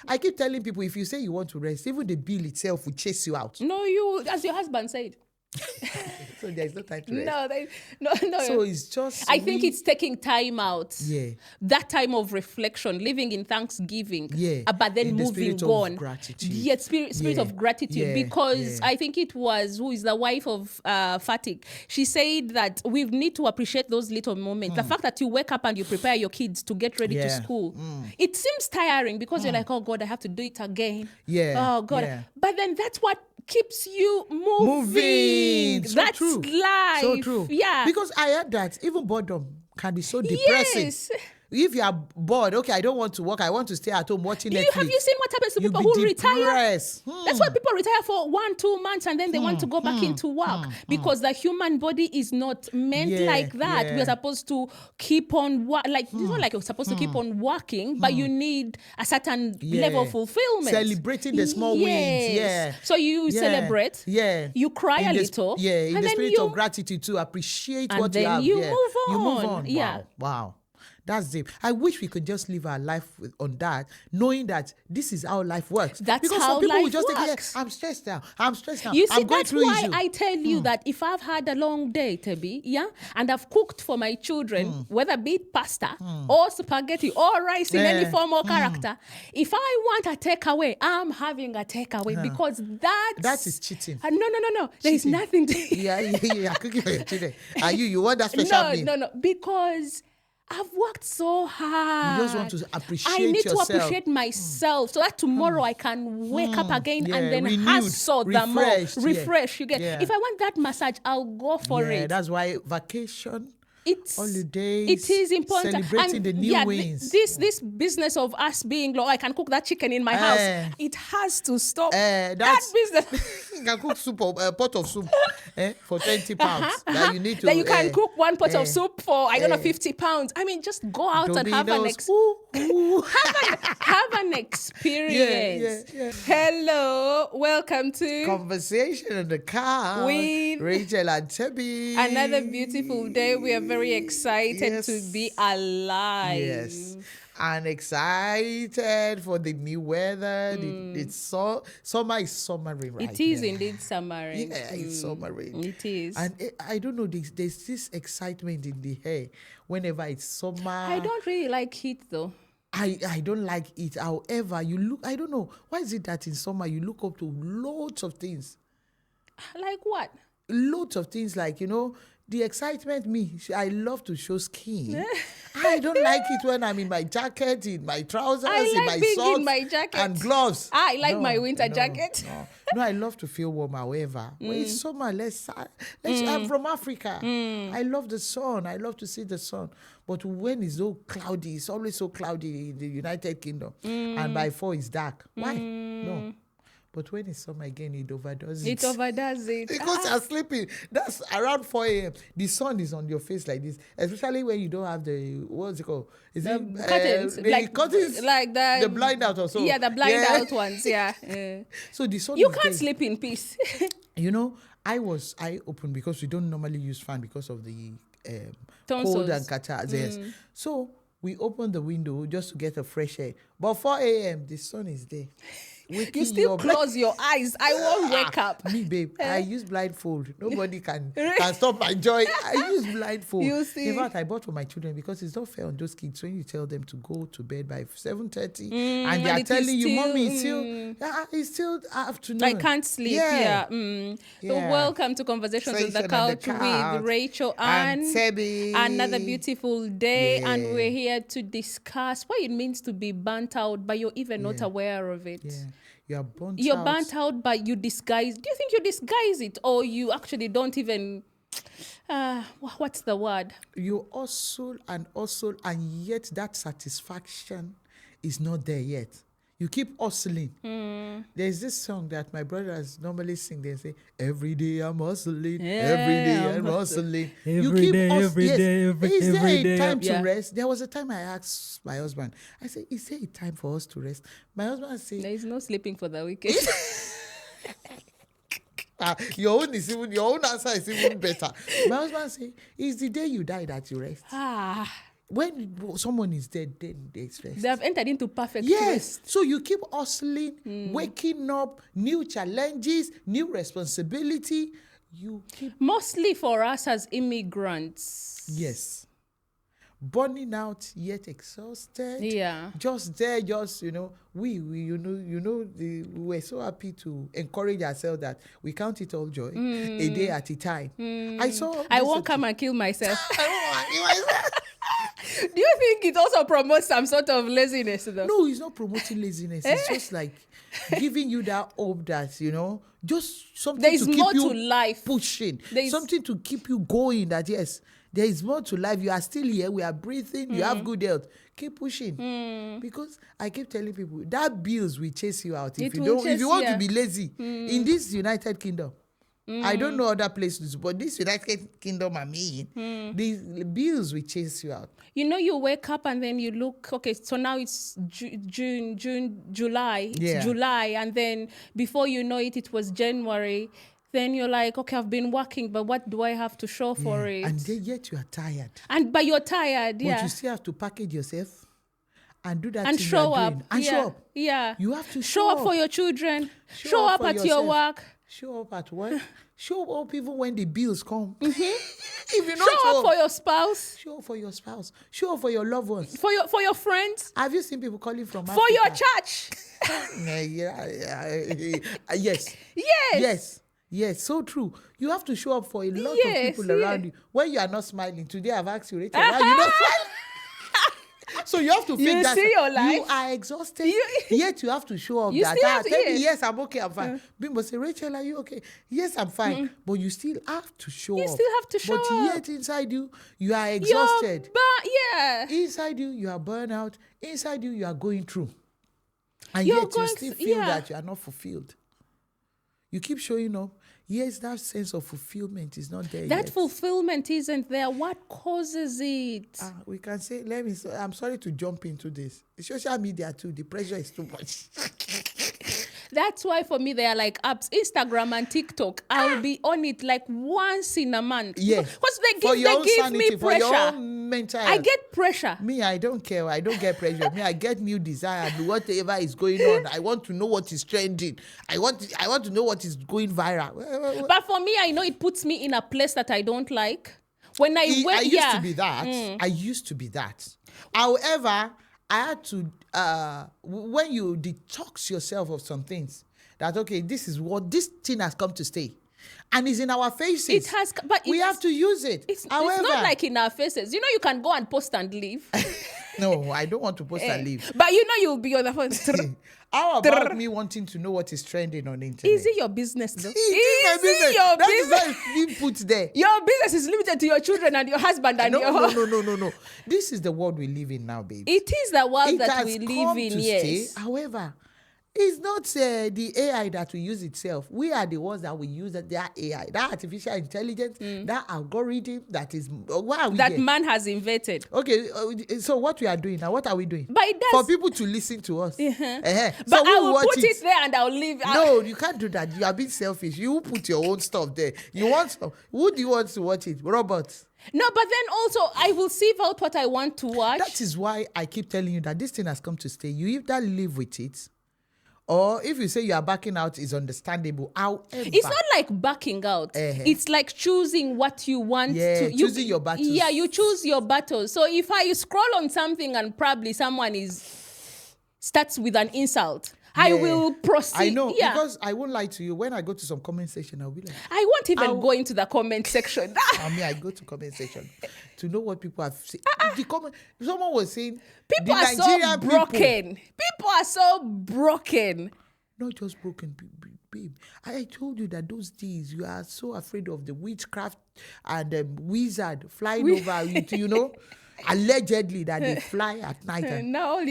I keep telling people, if you say you want to rest, even the bill itself will chase you out. No, you, as your husband said. So there's no time to rest. No. So it's just... I think it's taking time out. Yeah. That time of reflection, living in thanksgiving. Yeah. But then In the moving spirit on. of gratitude. Yeah, spirit of gratitude. Because I think it was, who is the wife of Fatik, she said that we need to appreciate those little moments. The fact that you wake up and you prepare your kids to get ready to school. It seems tiring because you're like, oh God, I have to do it again. Yeah. Oh God. Yeah. But then that's what keeps you moving. So That's true. life. So true. Yeah. Because I heard that even boredom can be so depressing. Yes. If you are bored, okay, I don't want to work, I want to stay at home watching Netflix. Have you seen what happens to You'll people be who retire? depressed. That's why people retire for 1-2 months and then they want to go back into work because the human body is not meant like that. We're supposed to keep on it's not like you're supposed to keep on working, but you need a certain level of fulfillment. Celebrating the small wins. Yeah. So you celebrate. Yeah. You cry a little. Yeah. In and the then spirit of gratitude to appreciate what you have. And then you move on. You move on. Yeah. Wow. That's deep. I wish we could just live our life on that, knowing that this is how life works. That's because how some people life will just works. think, I'm stressed now. You see, I'm going that's through why issue. I tell you that if I've had a long day, Tebi, and I've cooked for my children, whether be it pasta or spaghetti or rice in any form or character, if I want a takeaway, I'm having a takeaway because that is cheating. No. There is nothing to Yeah. Cooking for your children. Are you want that special meal? No. Because I've worked so hard. You just want to appreciate I need yourself. to appreciate myself so that tomorrow I can wake up again and then renewed, hustle the more. Refresh. You get. Yeah. If I want that massage, I'll go for it. That's why vacation, holidays, it is important. Celebrating the new wins. This business of us being like, I can cook that chicken in my house. It has to stop. That business. You can cook soup, a pot of soup for 20 pounds. That you need to. That you can cook one pot of soup for 50 pounds. I mean, just go out and have an have an experience. Yeah. Hello, welcome to Conversation in the Car with Rachel and Tebi. Another beautiful day. We are very excited to be alive. Yes. And excited for the new weather. It's summer is summering right now. It is indeed summering. Yeah, it's summering. It is. And I don't know, there's this excitement in the air whenever it's summer. I don't really like heat though. I don't like it. However, you look, I don't know, why is it that in summer you look up to loads of things? Like what? Loads of things, like, the excitement, I love to show skin. I don't like it when I'm in my jacket, in my trousers, in my socks, in my jacket and gloves. I like my winter jacket. No, I love to feel warm. However, when it's summer, I'm from Africa. I love the sun. I love to see the sun. But when it's so cloudy, it's always so cloudy in the United Kingdom, and by 4 it's dark. Why? No. But when it's summer again, it overdoes it. It overdoes it. Because you're sleeping. That's around 4 a.m. The sun is on your face like this. Especially when you don't have what's it called? Is it curtains? Curtains? Like that. The blind out or so. Yeah, the blind out ones, yeah. So the sun you can't sleep in peace. I opened because we don't normally use fan because of the cold and catarrh. Yes. So we opened the window just to get a fresh air. But 4 a.m., the sun is there. You still close your eyes. I won't wake up. Me, babe, I use blindfold. Nobody can stop my joy. I use blindfold. You see. In fact, I bought for my children because it's not fair on those kids when you tell them to go to bed by 7:30 and they are telling you, Mommy, it's still afternoon. I can't sleep. Yeah. So welcome to Conversations on the Couch with Rachel and Tebi. Another beautiful day, and we're here to discuss what it means to be burnt out, but you're even not aware of it. Yeah. You're burnt out, but you disguise. Do you think you disguise it, or you actually don't even? What's the word? You hustle, and yet that satisfaction is not there yet. You keep hustling. There's this song that my brothers normally sing. They say, "Every day I'm hustling, every day I'm hustling." Every day. Is there a time to rest? There was a time I asked my husband, I said, "Is there a time for us to rest?" My husband said, "There is no sleeping for the wicked." Your own answer is even better. My husband said, "It's the day you die that you rest." when someone is dead, then there's rest. They have entered into perfect Yes. rest. So you keep hustling, waking up, new challenges, new responsibility. You keep... Mostly for us as immigrants. Yes. Burning out, yet exhausted. Yeah. Just there, we we were so happy to encourage ourselves that we count it all joy, a day at a time. I won't come and kill myself. Do you think it also promotes some sort of laziness, though? No, it's not promoting laziness. It's just like giving you that hope that, just something There is to keep more you to life. pushing. Something to keep you going, that yes, there is more to life. You are still here. We are breathing. You have good health. Keep pushing. Because I keep telling people that bills will chase you out if you want to be lazy. In this United Kingdom, I don't know other places, but this United Kingdom I'm in, these bills will chase you out. You wake up and then you look, okay, so now it's June, July. It's July. And then before you know it, it was January. Then you're like, okay, I've been working, but what do I have to show for it? And then yet you are tired. But you're tired, But you still have to package yourself and do that and thing show you're up. doing. And show up. Yeah. You have to show up for your children. Show up for at yourself. your work. Show up at work. Show up even when the bills come. If you Show up for your spouse. Show up for your spouse. Show up for your loved ones. For your friends. Have you seen people calling from For Africa? your church. Yes, so true. You have to show up for a lot of people around you. When you are not smiling, today I've asked you, Rachel, why you not smiling? So you have to feel that see your life? You are exhausted, yet you have to show up You that. still have to, Tell me, yes, I'm okay, I'm fine. Bimbo say, Rachel, are you okay? Yes, I'm fine. But you still have to show up. You still have to show But up. yet inside you are exhausted. Yeah. Inside you are burnout. Inside you are going through. And You're yet you still feel that you are not fulfilled. You keep showing up. Yes, that sense of fulfillment is not there yet. That fulfillment isn't there. What causes it? We can say, I'm sorry to jump into this. Social media too, the pressure is too much. That's why for me, there are like apps, Instagram and TikTok. I'll be on it like once in a month. Yes. Because they give me pressure. For your own mental health. I get pressessure. Me, I don't care. I don't get pressure. Me, I get new desire. Whatever is going on, I want to know what is trending. I want to know what is going viral. But for me, I know it puts me in a place that I don't like. When I used to be that. I used to be that. However, I had to, when you detox yourself of some things, that, okay, this thing has come to stay. And it's in our faces. It has, but we have to use it. However, it's not like in our faces. You can go and post and leave. No, I don't want to post and leave. But you'll be on the phone. How about me wanting to know what is trending on the internet? Is it your business, though? Is it your business? That is why it's being put there. Your business is limited to your children and your husband and your home. No. This is the world we live in now, baby. It is the world that we live in, yes. Stay. However, it's not the AI that will use itself. We are the ones that will use that AI, that artificial intelligence, that algorithm that is... Why are we that here? Man has invented. Okay, so what we are doing now, what are we doing? But it does... For people to listen to us. But so I will put it there and I'll leave. No, you can't do that. You are being selfish. You put your own stuff there. You want some... Who do you want to watch it? Robots. No, but then also I will sieve out what I want to watch. That is why I keep telling you that this thing has come to stay. You either live with it, or if you say you are backing out, is understandable. However, it's not like backing out. It's like choosing what you want to. Choosing your battles. Yeah, you choose your battles. So if I scroll on something and probably someone starts with an insult, I will proceed. I know, because I won't lie to you. When I go to some comment section, I'll be like, I won't even go into the comment section. I go to comment section to know what people have said. Someone was saying, people are so broken. People are so broken. Not just broken, babe. I told you that those days you are so afraid of the witchcraft and wizard flying over you, allegedly that they fly at night. Now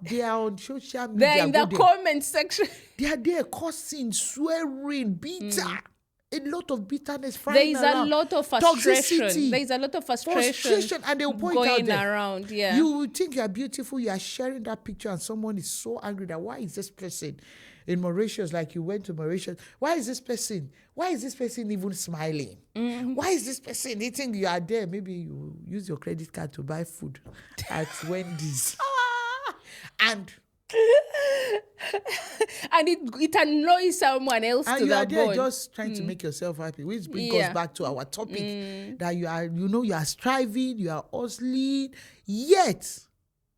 they are on social media. They're in the comment section. They are there cursing, swearing, bitter. a lot of bitterness There flying is around. a lot of frustration. Toxicity. There is a lot of frustration And they'll point out going there. around. Yeah. You think you are beautiful, you are sharing that picture, and someone is so angry that why is this person in Mauritius, like you went to Mauritius, why is this person even smiling? Why is this person eating? You are there, maybe you use your credit card to buy food at Wendy's. And it annoys someone else and to you are that there point. just trying to make yourself happy, which brings us back to our topic, that you are striving, you are hustling, yet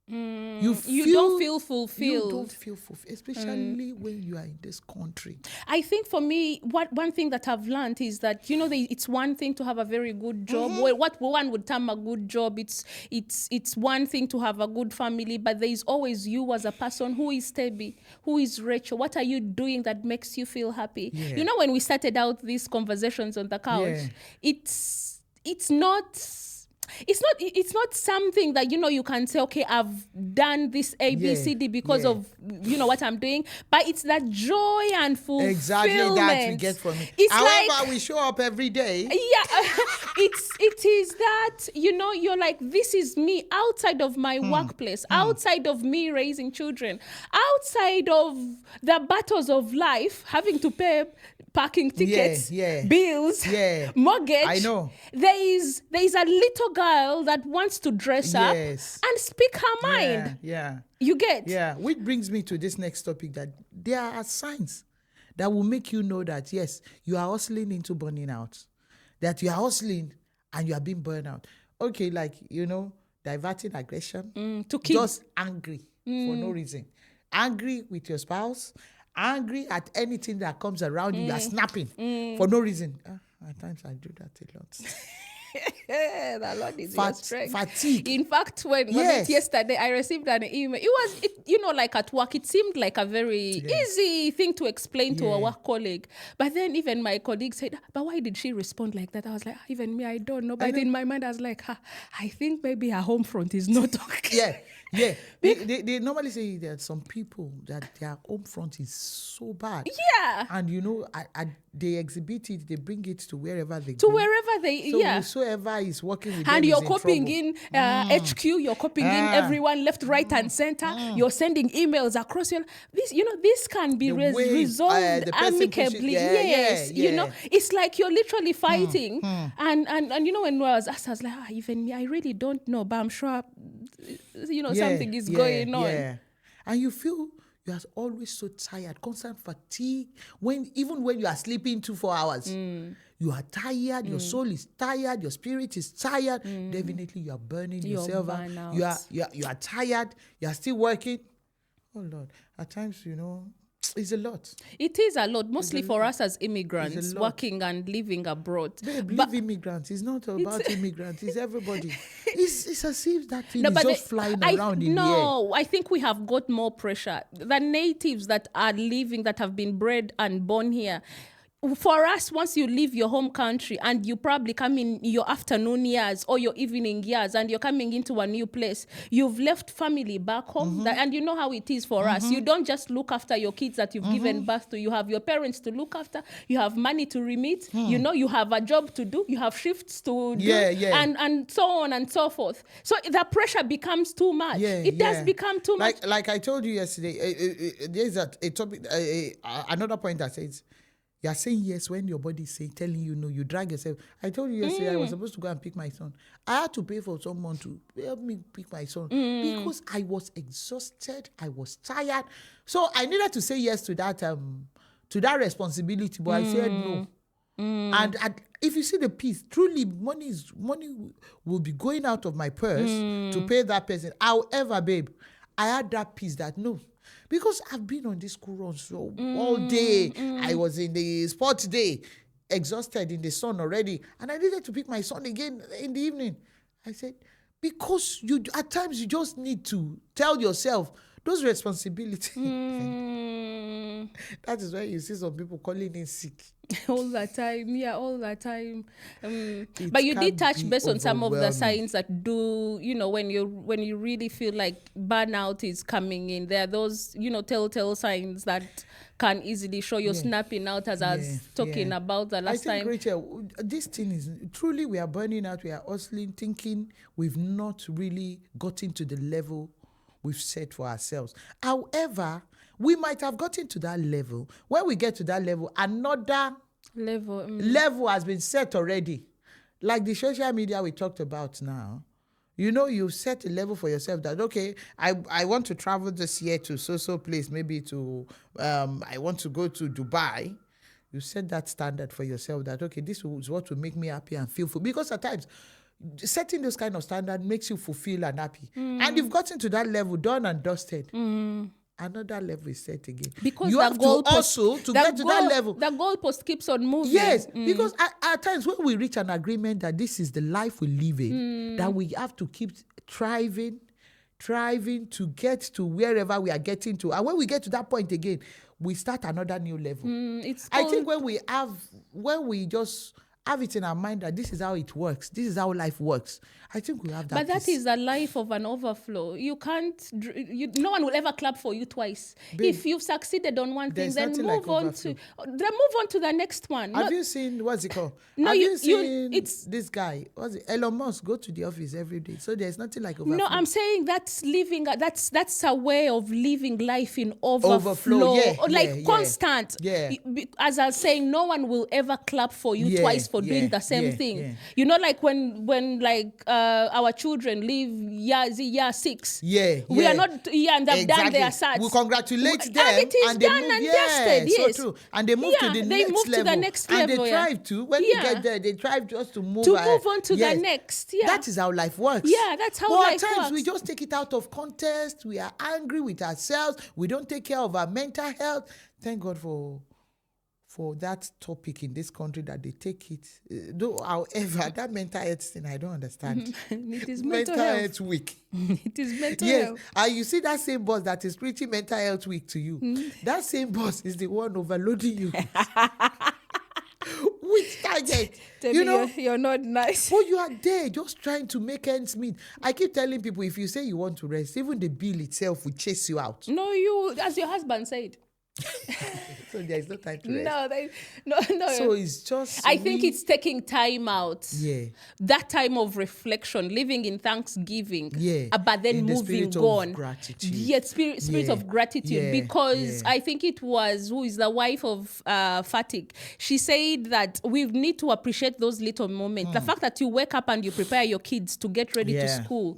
you don't feel fulfilled. You don't feel fulfilled, especially when you are in this country. I think for me, one thing that I've learned is that, it's one thing to have a very good job. Well, what one would term a good job, it's one thing to have a good family, but there is always you as a person. Who is Tebi? Who is Rachel? What are you doing that makes you feel happy? Yeah. When we started out these conversations on the couch, it's not something that you can say, okay, I've done this A, B, C, D because of what I'm doing, but it's that joy and fulfillment. Exactly that we get from it. It's however, we show up every day. It is that you're like, this is me outside of my workplace, outside of me raising children, outside of the battles of life, having to pay parking tickets, bills, mortgage. I know. There is a little girl that wants to dress up and speak her mind. You get? Yeah, which brings me to this next topic, that there are signs that will make you know that, yes, you are hustling into burning out, that you are hustling and you are being burned out. Okay, like, diverting aggression, to keep just angry for no reason. Angry with your spouse, angry at anything that comes around you, you are snapping for no reason. At times I do that a lot. The Lord is your strength. Fatigue. In fact, when was it yesterday, I received an email. Like at work, it seemed like a very easy thing to explain to a work colleague. But then even my colleague said, but why did she respond like that? I was like, even me, I don't know. But in my mind, I was like, I think maybe her home front is not okay. They normally say that some people, that their home front is so bad. Yeah. And they exhibit it, they bring it to wherever they go. So whosoever is working with them and is you're in copying trouble. in HQ, you're copying in everyone left, right, and center. You're sending emails across this can be resolved amicably. It's like you're literally fighting. And when I was asked, I was like, even me, I really don't know, but I'm sure something is going on. Yeah. And you feel you are always so tired, constant fatigue. Even when you are sleeping 2-4 hours, you are tired, your soul is tired, your spirit is tired. Definitely you are burning yourself out. You are tired, you are still working. Oh Lord, at times, it's a lot. It is a lot, mostly for us as immigrants working and living abroad. Leave immigrants. It's not about immigrants. It's everybody. It's as if that thing is just flying around in the air. No, I think we have got more pressure. The natives that are living, that have been bred and born here, for us, once you leave your home country and you probably come in your afternoon years or your evening years and you're coming into a new place, you've left family back home. And you know how it is for us. You don't just look after your kids that you've given birth to. You have your parents to look after. You have money to remit. You have a job to do. You have shifts to do. And so on and so forth. So the pressure becomes too much. It does become too much. Like I told you yesterday, there's a topic, another point that says, you are saying yes when your body is telling you no. You drag yourself. I told you yesterday I was supposed to go and pick my son. I had to pay for someone to help me pick my son because I was exhausted. I was tired. So I needed to say yes to that responsibility, but I said no. And if you see the piece, truly money will be going out of my purse to pay that person. However, babe, I had that piece that no. Because I've been on this school run so all day. I was in the sports day, exhausted in the sun already. And I needed to pick my son again in the evening. I said, because at times you just need to tell yourself, Those responsibilities. That is why you see some people calling in sick. All the time, yeah, all the time. But you did touch base on some of the signs that do, when you really feel like burnout is coming in. There are those, telltale signs that can easily show. You're snapping out, as I was talking about the last time. I think, Rachel, this thing is truly, we are burning out, we are hustling, thinking we've not really gotten to the level we've set for ourselves. However, we might have gotten to that level. When we get to that level, another level has been set already. Like the social media we talked about now. You set a level for yourself that, okay, I want to travel this year to so place, maybe to, I want to go to Dubai. You set that standard for yourself that, okay, this is what will make me happy and feel full. Because at times, setting those kind of standards makes you fulfilled and happy. And you've gotten to that level, done and dusted. Another level is set again. Because you have to also to get to that level. The goalpost keeps on moving. Yes, because at times when we reach an agreement that this is the life we live in, that we have to keep thriving to get to wherever we are getting to. And when we get to that point again, we start another new level. I think when we just have it in our mind that this is how it works, this is how life works, I think we have that. But that is the life of an overflow. You can't, no one will ever clap for you twice. Babe, if you've succeeded on one thing, then move on to the next one. Have you seen, what's it called? No, have you seen this guy, Elon Musk, go to the office every day. So there's nothing like overflow. No, I'm saying that's a way of living life in overflow. Constant. Yeah. As I was saying, no one will ever clap for you twice for doing the same thing. Yeah. Like when our children leave year 6. We are not and they've done their SATs. We congratulate them. And it is done and dusted. Yes. So true. And they move to the next level. And they thrive too. When you get there, they thrive just to move on to the next. Yeah. That is how life works. Yeah, that's how life works. At times we just take it out of context. We are angry with ourselves. We don't take care of our mental health. Thank God for that topic in this country that they take it. However, that mental health thing, I don't understand. It is mental health week. It is mental health. And you see that same boss that is preaching mental health week to you. That same boss is the one overloading you. Which target? You're not nice. But you are there just trying to make ends meet. I keep telling people, if you say you want to rest, even the bill itself will chase you out. No, you, as your husband said. So there is no time to rest. No. So it's just. I think it's taking time out. Yeah. That time of reflection, living in thanksgiving. Yeah. But then in moving the on. Of gratitude. Yeah, spirit of gratitude. Because I think it was who is the wife of Fatik. She said that we need to appreciate those little moments. The fact that you wake up and you prepare your kids to get ready to school.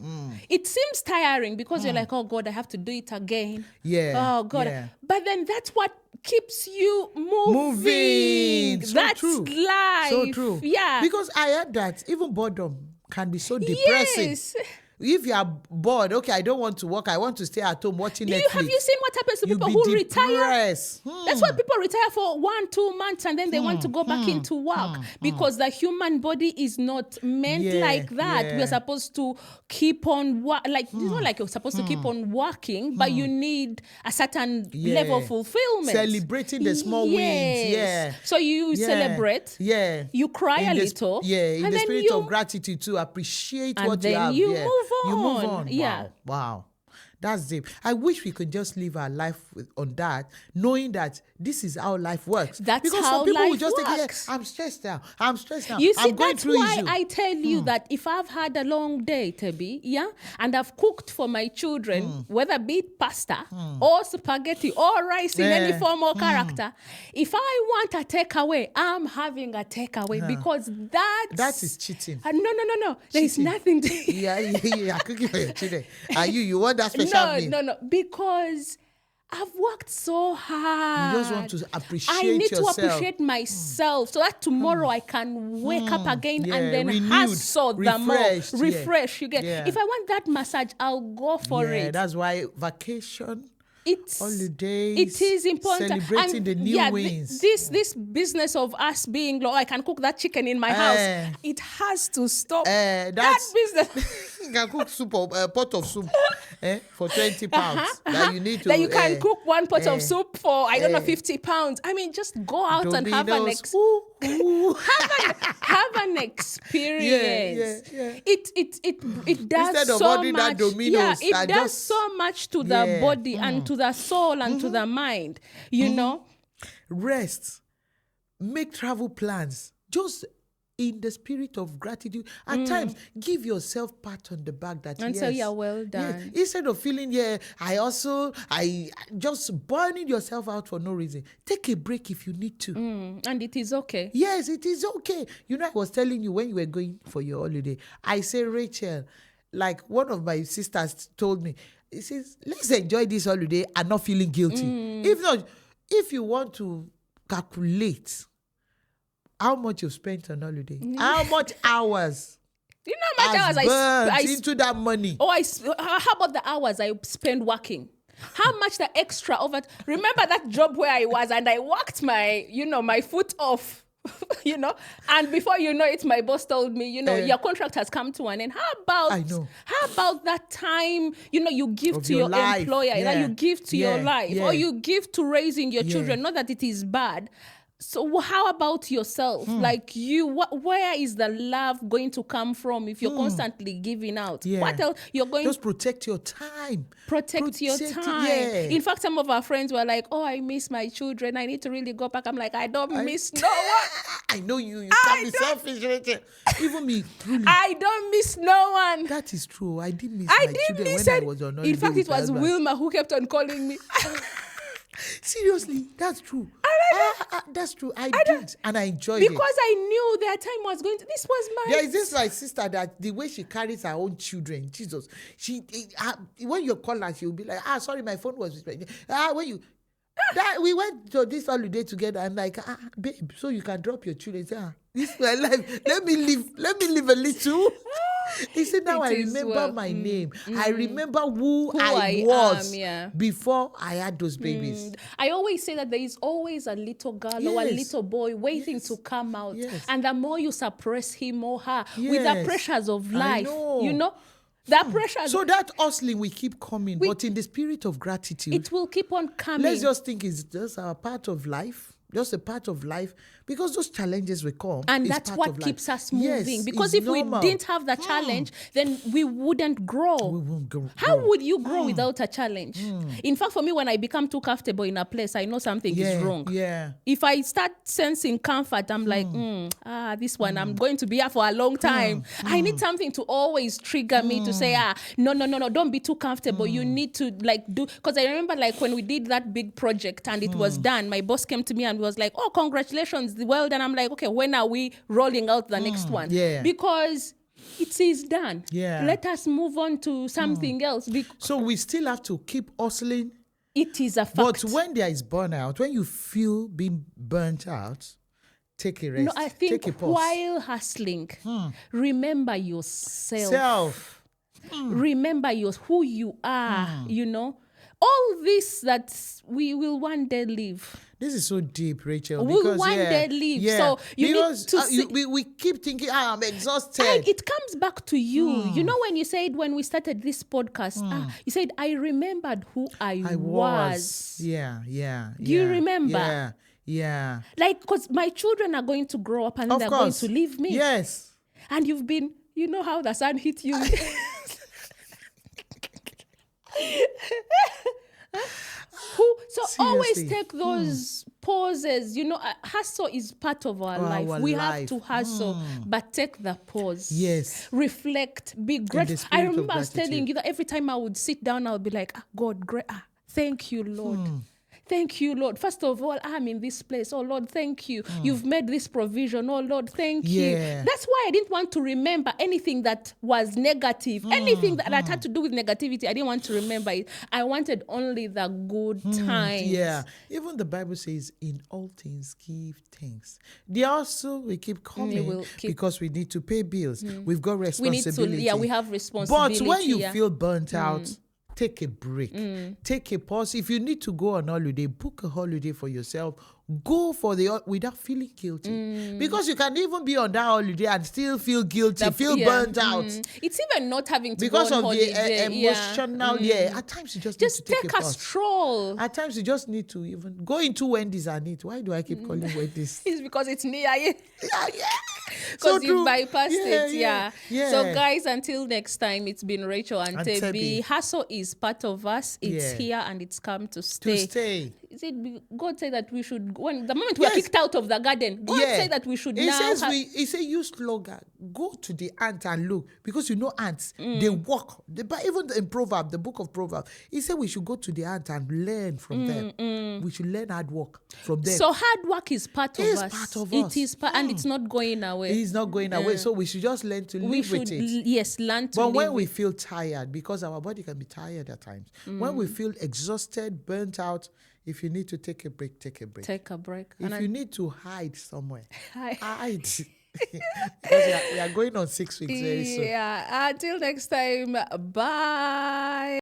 It seems tiring because you're like, oh God, I have to do it again. Yeah. Oh God. Yeah. But then that's what keeps you moving. So that's true. life. So true. Yeah. Because I heard that even boredom can be so depressing. Yes. If you are bored, okay, I don't want to work, I want to stay at home watching Netflix. Have you seen what happens to people who retire? That's why people retire for 1-2 months and then they want to go back into work because the human body is not meant like that. Yeah. We are supposed to keep on it's not like you're supposed to keep on working, but you need a certain level of fulfillment. Celebrating the small wins. Yeah. So you celebrate. Yeah. You cry a little. In the spirit of gratitude to appreciate what you have. You move on. Yeah. Wow. That's deep. I wish we could just live our life on that, knowing that this is how life works. That's because how some people life will just works. I'm stressed now. You see, I'm going that's through why issue. I tell you that if I've had a long day, Tebi, and I've cooked for my children, whether be it pasta or spaghetti or rice in any form or character, if I want a takeaway, I'm having a takeaway because that is cheating. No. There is nothing to Yeah, cooking for your children. You want that special meal? No. Because I've worked so hard. You just want to appreciate I need yourself. to appreciate myself so that tomorrow I can wake up again and then renewed, hustle the more. Refresh. You get. Yeah. If I want that massage, I'll go for it. That's why vacation. It's holidays. It is important. Celebrating the new wins. This business of us being I can cook that chicken in my house. It has to stop. That business. You can cook soup or a pot of soup for 20 pounds. That you need to. That you can cook one pot of soup for, I don't know, 50 pounds. I mean, just go out and have an have an experience. It does Instead of so ordering much. that Domino's, It does so much to the body and to the soul and to the mind. You know, rest. Make travel plans. Just in the spirit of gratitude. At times, give yourself pat on the back that and so you're well done. Yes. Instead of feeling, I just burning yourself out for no reason. Take a break if you need to. And it is okay. Yes, it is okay. You know, I was telling you when you were going for your holiday, I say, Rachel, like one of my sisters told me, he says, let's enjoy this holiday and not feeling guilty. If not, if you want to calculate how much you've spent on holiday, how much hours, you know how much hours I into that money. How about the hours I spend working? How much the extra over? Remember that job where I was and I worked my foot off. And before you know it, my boss told me, your contract has come to an end. How about that time, you give to your employer, that you give to your life, or you give to raising your children? Not that it is bad. So how about yourself? Like where is the love going to come from if you're constantly giving out? Yeah. What else you're going? Just protect your time. Protect your time. Yeah. In fact, some of our friends were like, "Oh, I miss my children. I need to really go back." I'm like, I don't miss no one. I know you can't be selfish, Rachel. Even me, truly. I don't miss no one. That is true. I did miss my children when I was on holiday. In fact, it was Wilma who kept on calling me. Seriously, that's true. That's true. I did, and I enjoyed it. Because I knew their time was going to... This was my... There is this my sister that the way she carries her own children, Jesus, when you call her, she'll be like, sorry, my phone was... when you... we went to this holiday together. I'm like, babe, so you can drop your children. Say, this is my life. Let me live a little. He said, now I remember my name. I remember who I was before I had those babies. I always say that there is always a little girl or a little boy waiting to come out. Yes. And the more you suppress him or her with the pressures of life, that pressure. So that hustling will keep coming, but in the spirit of gratitude, it will keep on coming. Let's just think it's just a part of life. Just a part of life, because those challenges will come. And that's what keeps us moving. Because if we didn't have the challenge, then we wouldn't grow. We won't grow. How would you grow without a challenge? In fact, for me, when I become too comfortable in a place, I know something is wrong. Yeah. If I start sensing comfort, I'm like, this one, I'm going to be here for a long time. I need something to always trigger me to say, no, don't be too comfortable. You need to do, because I remember when we did that big project and it was done, my boss came to me and was like, oh, congratulations, well done. I'm like, okay, when are we rolling out the next one? Yeah. Because it is done. Yeah. Let us move on to something else. So we still have to keep hustling. It is a fact. But when there is burnout, when you feel being burnt out, take a rest. No, I think take a pause. While hustling, remember yourself. Remember who you are, All this that we will one day leave. This is so deep, Rachel. We'll one day leave. Yeah. So you need to we keep thinking, I'm exhausted. It comes back to you. You know when you said, when we started this podcast, you said, I remembered who I was. Yeah. Do you remember? Yeah. Because my children are going to grow up and they're going to leave me. Yes. And you've been, how the sun hit you. Seriously. Always take those pauses. Hustle is part of our life. We have to hustle, but take the pause. Yes. Reflect. Be grateful. I remember I was telling you that every time I would sit down, I would be like, God, great. Thank you, Lord. Thank you, Lord. First of all, I'm in this place. Oh, Lord, thank you. You've made this provision. Oh, Lord, thank you. That's why I didn't want to remember anything that was negative. Anything that had to do with negativity, I didn't want to remember it. I wanted only the good times. Yeah. Even the Bible says, in all things, give thanks. The also will keep coming because we need to pay bills. We've got responsibility. We have responsibility. But when you feel burnt out, take a break, take a pause. If you need to go on holiday, book a holiday for yourself. Go for without feeling guilty, because you can even be on that holiday and still feel guilty, burnt out. It's even not having to because go on of holiday. the emotional. At times you just need to take a pause. stroll. At times you just need to even go into Wendy's and eat. Why do I keep calling Wendy's? It's because it's near you. Yeah. Because you bypassed it. Yeah. So guys, until next time, it's been Rachel and Tebi. Hustle is part of us. It's here and it's come to stay. Is it God said that we should, when the moment we are kicked out of the garden, God said that we should He said use slogan. Go to the ant and look, because ants, they walk. But even in Proverbs, the book of Proverbs, he said we should go to the ant and learn from them. We should learn hard work from them. So hard work is part of us. It is part of us. It is and it's not going away. It's not going away. So we should just learn to live with it. Yes, learn to But live when we feel tired, because our body can be tired at times, when we feel exhausted, burnt out, if you need to take a break, take a break. Take a break. If you need to hide somewhere, hide. Because we are going on 6 weeks very soon. Until next time, bye.